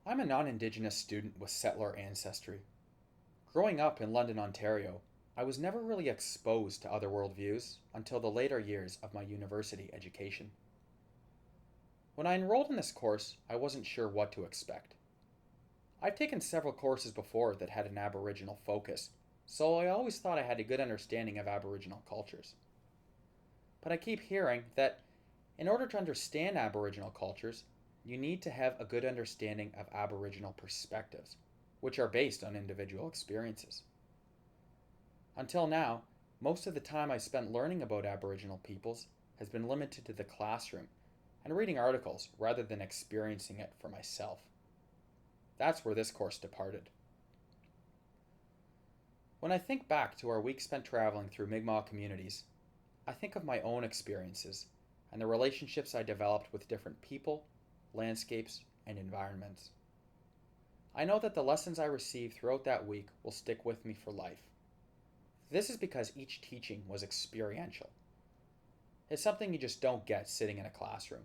I'm a non-Indigenous student with settler ancestry. Growing up in London, Ontario, I was never really exposed to other worldviews until the later years of my university education. When I enrolled in this course, I wasn't sure what to expect. I've taken several courses before that had an Aboriginal focus, so I always thought I had a good understanding of Aboriginal cultures. But I keep hearing that in order to understand Aboriginal cultures, you need to have a good understanding of Aboriginal perspectives, which are based on individual experiences. Until now, most of the time I spent learning about Aboriginal peoples has been limited to the classroom and reading articles rather than experiencing it for myself. That's where this course departed. When I think back to our week spent traveling through Mi'kmaq communities, I think of my own experiences and the relationships I developed with different people, landscapes, and environments. I know that the lessons I received throughout that week will stick with me for life. This is because each teaching was experiential. It's something you just don't get sitting in a classroom.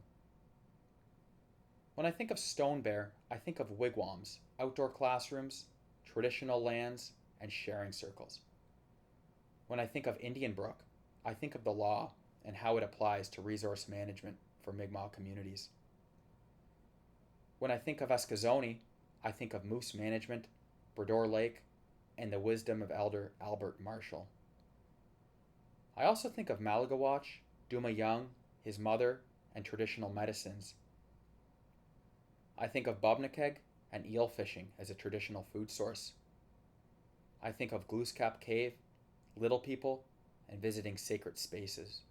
When I think of Stone Bear, I think of wigwams, outdoor classrooms, traditional lands, and sharing circles. When I think of Indian Brook, I think of the law and how it applies to resource management for Mi'kmaq communities. When I think of Eskazoni, I think of moose management, Brador Lake, and the wisdom of Elder Albert Marshall. I also think of Malagawach, Duma Young, his mother, and traditional medicines. I think of Bobnakeg and eel fishing as a traditional food source. I think of Glooskap Cave, little people, and visiting sacred spaces.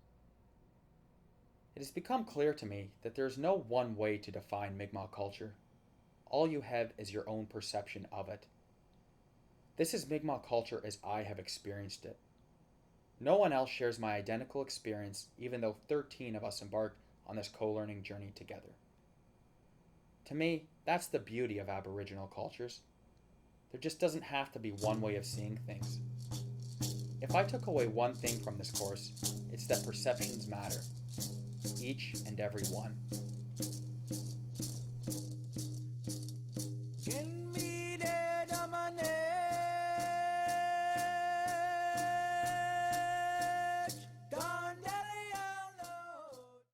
It has become clear to me that there is no one way to define Mi'kmaq culture. All you have is your own perception of it. This is Mi'kmaq culture as I have experienced it. No one else shares my identical experience, even though 13 of us embarked on this co-learning journey together. To me, that's the beauty of Aboriginal cultures. There just doesn't have to be one way of seeing things. If I took away one thing from this course, it's that perceptions matter. Each and every one.